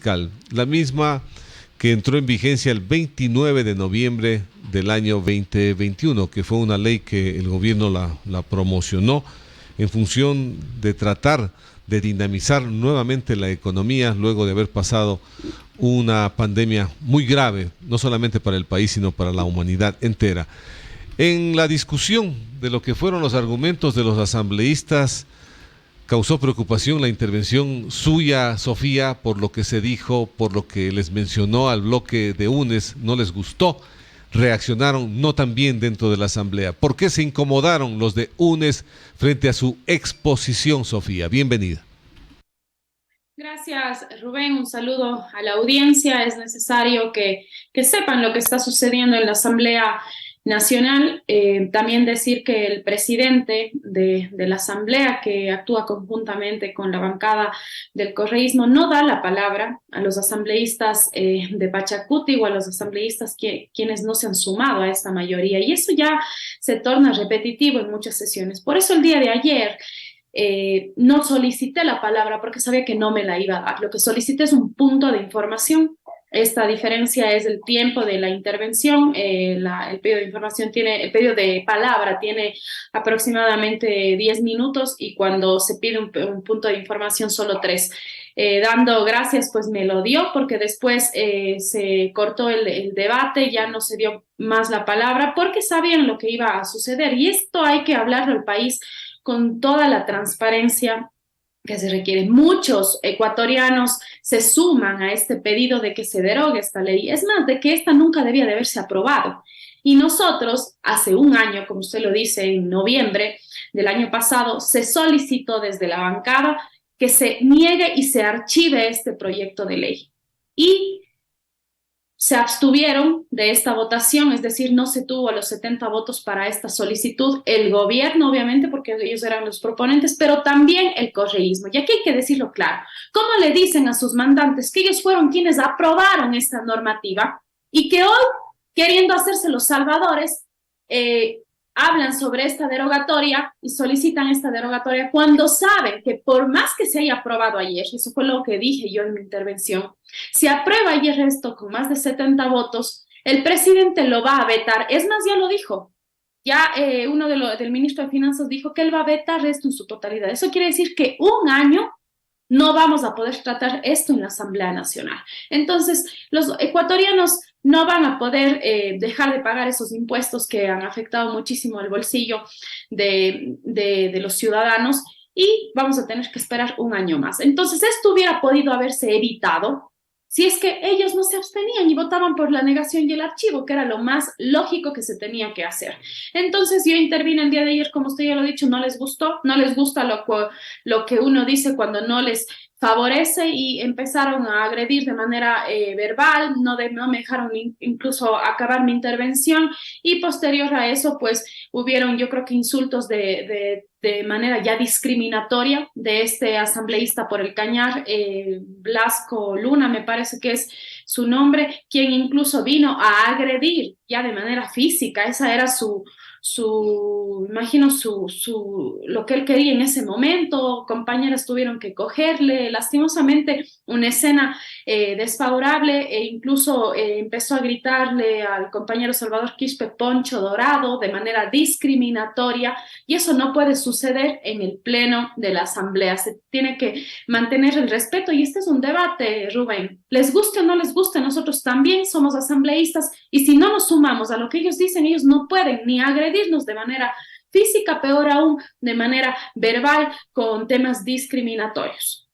fiscal, la misma que entró en vigencia el 29 de noviembre del año 2021, que fue una ley que el gobierno la promocionó en función de tratar de dinamizar nuevamente la economía luego de haber pasado una pandemia muy grave, no solamente para el país, sino para la humanidad entera. En la discusión de lo que fueron los argumentos de los asambleístas, causó preocupación la intervención suya, Sofía, por lo que se dijo, por lo que les mencionó al bloque de UNES, no les gustó, reaccionaron no tan bien dentro de la asamblea. ¿Por qué se incomodaron los de UNES frente a su exposición, Sofía? Bienvenida. Gracias, Rubén. Un saludo a la audiencia. Es necesario que sepan lo que está sucediendo en la Asamblea Nacional. También decir que el presidente de la Asamblea, que actúa conjuntamente con la bancada del correísmo, no da la palabra a los asambleístas de Pachacuti o a los asambleístas quienes no se han sumado a esta mayoría. Y eso ya se torna repetitivo en muchas sesiones. Por eso el día de ayer no solicité la palabra porque sabía que no me la iba a dar. Lo que solicité es un punto de información. Esta diferencia es el tiempo de la intervención. El pedido de información el pedido de palabra tiene aproximadamente 10 minutos y cuando se pide un punto de información solo 3. Dando gracias, pues me lo dio porque después se cortó el debate, ya no se dio más la palabra porque sabían lo que iba a suceder y esto hay que hablarlo al país con toda la transparencia que se requiere. Muchos ecuatorianos se suman a este pedido de que se derogue esta ley. Es más, de que esta nunca debía de haberse aprobado. Y nosotros, hace un año, como usted lo dice, en noviembre del año pasado, se solicitó desde la bancada que se niegue y se archive este proyecto de ley. Y se abstuvieron de esta votación, es decir, no se tuvo los 70 votos para esta solicitud, el gobierno obviamente porque ellos eran los proponentes, pero también el correísmo. Y aquí hay que decirlo claro, ¿cómo le dicen a sus mandantes que ellos fueron quienes aprobaron esta normativa y que hoy, queriendo hacerse los salvadores, hablan sobre esta derogatoria y solicitan esta derogatoria cuando saben que por más que se haya aprobado ayer, eso fue lo que dije yo en mi intervención, si aprueba ayer esto con más de 70 votos, el presidente lo va a vetar. Es más, ya lo dijo. Ya del ministro de Finanzas dijo que él va a vetar esto en su totalidad. Eso quiere decir que un año no vamos a poder tratar esto en la Asamblea Nacional. Entonces, los ecuatorianos no van a poder dejar de pagar esos impuestos que han afectado muchísimo el bolsillo de los ciudadanos y vamos a tener que esperar un año más. Entonces, esto hubiera podido haberse evitado si es que ellos no se abstenían y votaban por la negación y el archivo, que era lo más lógico que se tenía que hacer. Entonces yo intervine el día de ayer, como usted ya lo ha dicho, no les gustó, no les gusta lo que uno dice cuando no les favorece y empezaron a agredir de manera verbal, no me dejaron incluso acabar mi intervención y posterior a eso pues hubieron yo creo que insultos de manera ya discriminatoria de este asambleísta por el Cañar, Blasco Luna me parece que es su nombre, quien incluso vino a agredir ya de manera física, esa era imagino lo que él quería en ese momento, compañeras tuvieron que cogerle, lastimosamente una escena desfavorable e incluso empezó a gritarle al compañero Salvador Quispe Poncho Dorado de manera discriminatoria y eso no puede suceder en el pleno de la asamblea, se tiene que mantener el respeto y este es un debate, Rubén, les guste o no les guste, nosotros también somos asambleístas y si no nos sumamos a lo que ellos dicen, ellos no pueden ni agredirnos de manera física, peor aún de manera verbal con temas discriminatorios.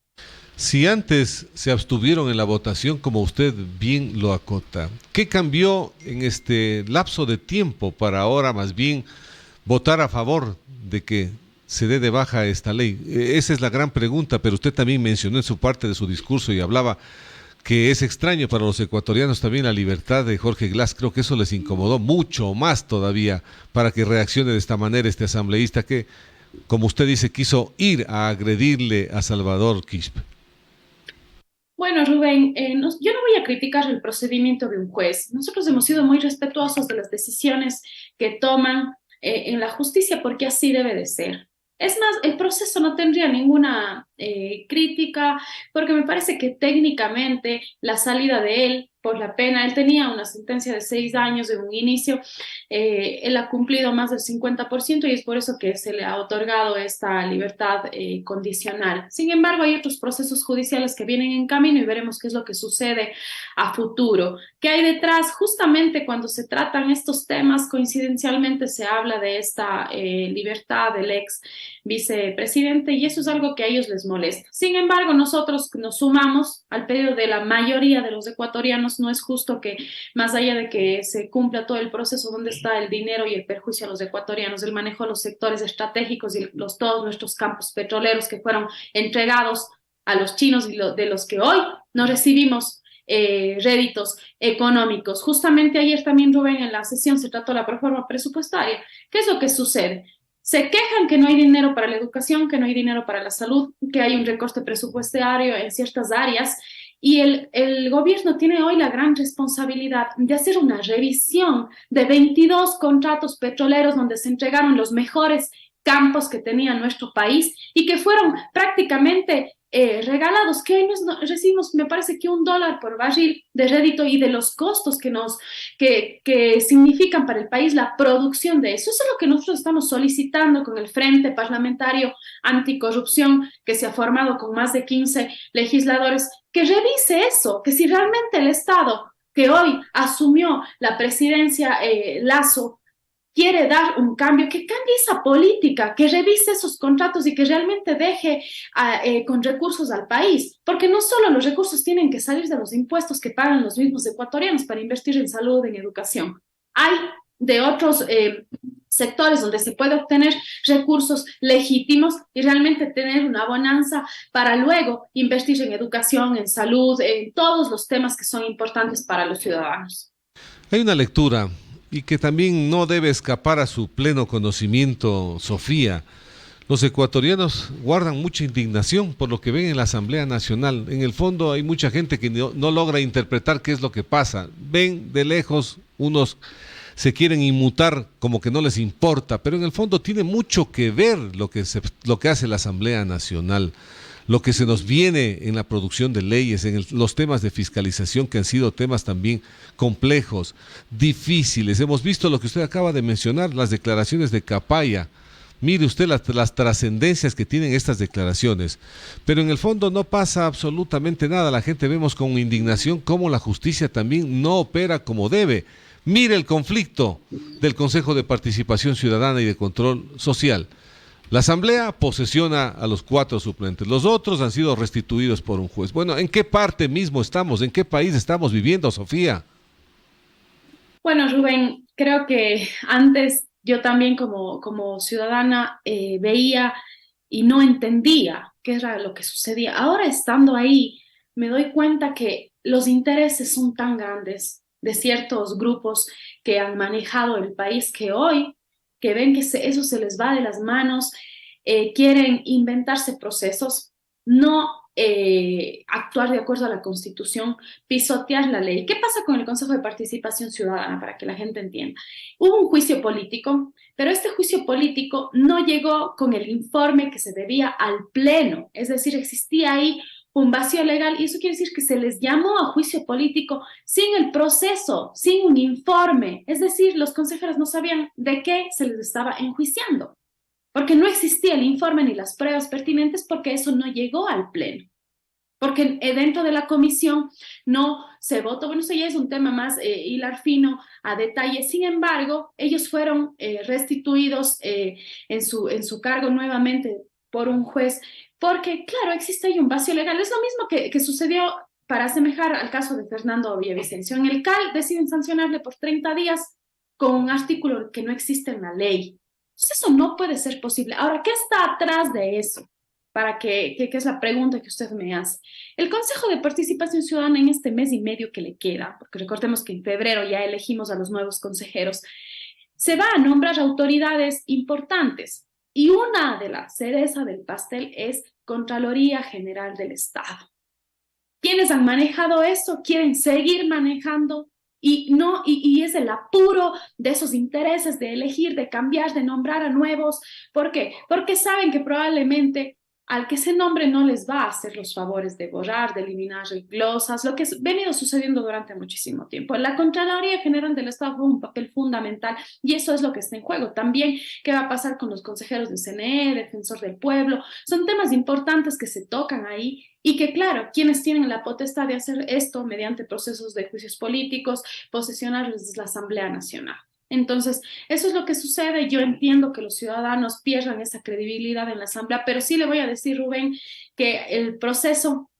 Si antes se abstuvieron en la votación, como usted bien lo acota, ¿qué cambió en este lapso de tiempo para ahora más bien votar a favor de que se dé de baja esta ley? Esa es la gran pregunta, pero usted también mencionó en su parte de su discurso y hablaba que es extraño para los ecuatorianos también la libertad de Jorge Glass. Creo que eso les incomodó mucho más todavía para que reaccione de esta manera este asambleísta que, como usted dice, quiso ir a agredirle a Salvador Quispe. Bueno, Rubén, yo no voy a criticar el procedimiento de un juez. Nosotros hemos sido muy respetuosos de las decisiones que toman en la justicia porque así debe de ser. Es más, el proceso no tendría ninguna crítica, porque me parece que técnicamente la salida de él por la pena, él tenía una sentencia de 6 años de un inicio, él ha cumplido más del 50% y es por eso que se le ha otorgado esta libertad condicional. Sin embargo, hay otros procesos judiciales que vienen en camino y veremos qué es lo que sucede a futuro. ¿Qué hay detrás? Justamente cuando se tratan estos temas, coincidencialmente se habla de esta libertad del ex vicepresidente y eso es algo que a ellos les molesta. Sin embargo, nosotros nos sumamos al pedido de la mayoría de los ecuatorianos. No es justo que más allá de que se cumpla todo el proceso, donde está el dinero y el perjuicio a los ecuatorianos, el manejo de los sectores estratégicos y todos nuestros campos petroleros que fueron entregados a los chinos y de los que hoy no recibimos réditos económicos. Justamente ayer también, Rubén, en la sesión se trató la reforma presupuestaria. ¿Qué es lo que sucede? Se quejan que no hay dinero para la educación, que no hay dinero para la salud, que hay un recorte presupuestario en ciertas áreas y el gobierno tiene hoy la gran responsabilidad de hacer una revisión de 22 contratos petroleros donde se entregaron los mejores campos que tenía nuestro país y que fueron prácticamente regalados, que hoy recibimos, me parece que $1 por barril de rédito y de los costos que significan para el país la producción de eso. Eso es lo que nosotros estamos solicitando con el Frente Parlamentario Anticorrupción, que se ha formado con más de 15 legisladores, que revise eso, que si realmente el Estado que hoy asumió la presidencia Lazo quiere dar un cambio, que cambie esa política, que revise esos contratos y que realmente deje con recursos al país, porque no solo los recursos tienen que salir de los impuestos que pagan los mismos ecuatorianos para invertir en salud, en educación. Hay de otros sectores donde se puede obtener recursos legítimos y realmente tener una bonanza para luego invertir en educación, en salud, en todos los temas que son importantes para los ciudadanos. Hay una lectura y que también no debe escapar a su pleno conocimiento, Sofía. Los ecuatorianos guardan mucha indignación por lo que ven en la Asamblea Nacional. En el fondo hay mucha gente que no logra interpretar qué es lo que pasa. Ven de lejos, unos se quieren inmutar como que no les importa, pero en el fondo tiene mucho que ver lo que hace la Asamblea Nacional, lo que se nos viene en la producción de leyes, los temas de fiscalización que han sido temas también complejos, difíciles. Hemos visto lo que usted acaba de mencionar, las declaraciones de Capaya. Mire usted las trascendencias que tienen estas declaraciones, pero en el fondo no pasa absolutamente nada. La gente vemos con indignación cómo la justicia también no opera como debe. Mire el conflicto del Consejo de Participación Ciudadana y de Control Social. La Asamblea posesiona a los 4 suplentes, los otros han sido restituidos por un juez. Bueno, ¿en qué parte mismo estamos? ¿En qué país estamos viviendo, Sofía? Bueno, Rubén, creo que antes yo también como ciudadana veía y no entendía qué era lo que sucedía. Ahora estando ahí, me doy cuenta que los intereses son tan grandes de ciertos grupos que han manejado el país que hoy, que ven que eso se les va de las manos, quieren inventarse procesos, no actuar de acuerdo a la Constitución, pisotear la ley. ¿Qué pasa con el Consejo de Participación Ciudadana? Para que la gente entienda. Hubo un juicio político, pero este juicio político no llegó con el informe que se debía al Pleno, es decir, existía ahí un vacío legal y eso quiere decir que se les llamó a juicio político sin el proceso, sin un informe, es decir, los consejeros no sabían de qué se les estaba enjuiciando, porque no existía el informe ni las pruebas pertinentes, porque eso no llegó al Pleno, porque dentro de la comisión no se votó. Bueno, eso ya es un tema más hilar fino a detalle. Sin embargo, ellos fueron restituidos en su cargo nuevamente por un juez, porque claro, existe ahí un vacío legal. Es lo mismo que sucedió para asemejar al caso de Fernando Villavicencio. En el CAL deciden sancionarle por 30 días con un artículo que no existe en la ley. Entonces eso no puede ser posible. Ahora, ¿qué está atrás de eso? Para que es la pregunta que usted me hace. El Consejo de Participación Ciudadana en este mes y medio que le queda, porque recordemos que en febrero ya elegimos a los nuevos consejeros, se va a nombrar autoridades importantes y una de las cerezas del pastel es Contraloría General del Estado. ¿Quiénes han manejado eso? ¿Quieren seguir manejando y no y es el apuro de esos intereses de elegir, de cambiar, de nombrar a nuevos. ¿Por qué? Porque saben que probablemente al que se nombre no les va a hacer los favores de borrar, de eliminar glosas, lo que ha venido sucediendo durante muchísimo tiempo. La Contraloría General del Estado juega un papel fundamental y eso es lo que está en juego. También, ¿qué va a pasar con los consejeros del CNE, Defensor del Pueblo? Son temas importantes que se tocan ahí y que, claro, quienes tienen la potestad de hacer esto mediante procesos de juicios políticos, posesionarlos es la Asamblea Nacional. Entonces, eso es lo que sucede. Yo entiendo que los ciudadanos pierdan esa credibilidad en la Asamblea, pero sí le voy a decir, Rubén, que el proceso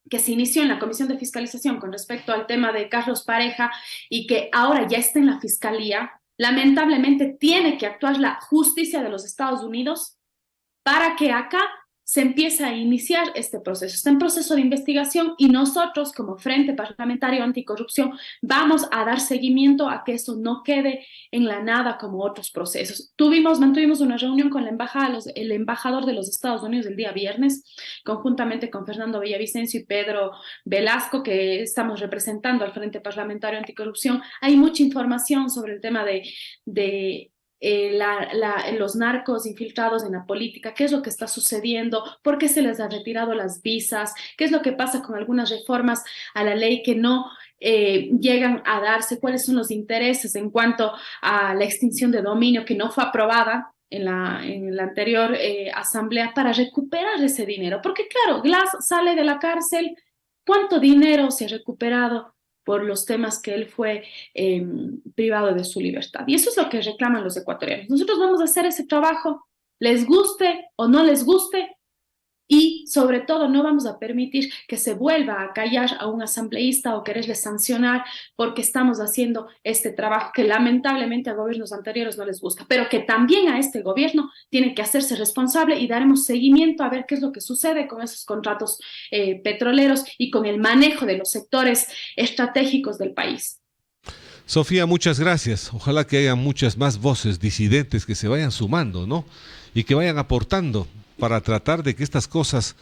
que se inició en la Comisión de Fiscalización con respecto al tema de Carlos Pareja y que ahora ya está en la Fiscalía, lamentablemente tiene que actuar la justicia de los Estados Unidos para que acá se empiece a iniciar este proceso. Está en proceso de investigación y nosotros, como Frente Parlamentario Anticorrupción, vamos a dar seguimiento a que eso no quede en la nada como otros procesos. Mantuvimos una reunión con la embajada, el embajador de los Estados Unidos el día viernes, conjuntamente con Fernando Villavicencio y Pedro Velasco, que estamos representando al Frente Parlamentario Anticorrupción. Hay mucha información sobre el tema de los narcos infiltrados en la política, qué es lo que está sucediendo, por qué se les ha retirado las visas, qué es lo que pasa con algunas reformas a la ley que no llegan a darse, cuáles son los intereses en cuanto a la extinción de dominio que no fue aprobada en la anterior asamblea para recuperar ese dinero. Porque claro, Glass sale de la cárcel, ¿cuánto dinero se ha recuperado por los temas que él fue privado de su libertad? Y eso es lo que reclaman los ecuatorianos. Nosotros vamos a hacer ese trabajo, les guste o no les guste, y sobre todo no vamos a permitir que se vuelva a callar a un asambleísta o quererle sancionar porque estamos haciendo este trabajo que lamentablemente a gobiernos anteriores no les gusta, pero que también a este gobierno tiene que hacerse responsable y daremos seguimiento a ver qué es lo que sucede con esos contratos petroleros y con el manejo de los sectores estratégicos del país. Sofía, muchas gracias. Ojalá que haya muchas más voces disidentes que se vayan sumando, ¿no? Y que vayan aportando para tratar de que estas cosas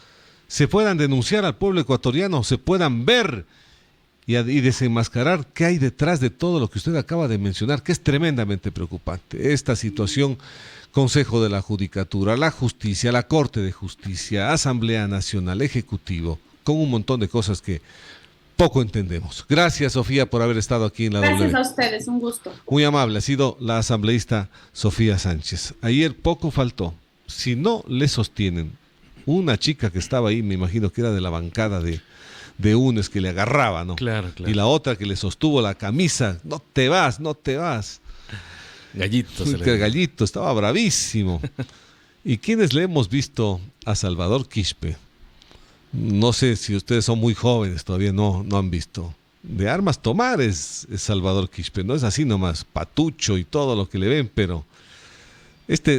se puedan denunciar al pueblo ecuatoriano, se puedan ver y desenmascarar qué hay detrás de todo lo que usted acaba de mencionar, que es tremendamente preocupante. Esta situación, Consejo de la Judicatura, la Justicia, la Corte de Justicia, Asamblea Nacional, Ejecutivo, con un montón de cosas que poco entendemos. Gracias, Sofía, por haber estado aquí en la W. Gracias a ustedes, un gusto. Muy amable, ha sido la asambleísta Sofía Sánchez. Ayer poco faltó. Si no le sostienen una chica que estaba ahí, me imagino que era de la bancada de UNES, que le agarraba, ¿no? Claro, claro. Y la otra que le sostuvo la camisa, no te vas, no te vas. Gallito. El gallito estaba bravísimo. ¿Y quiénes le hemos visto a Salvador Quispe? No sé si ustedes son muy jóvenes, todavía no han visto. De armas tomar es Salvador Quispe, no es así nomás, patucho y todo lo que le ven, pero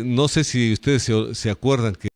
no sé si ustedes se acuerdan que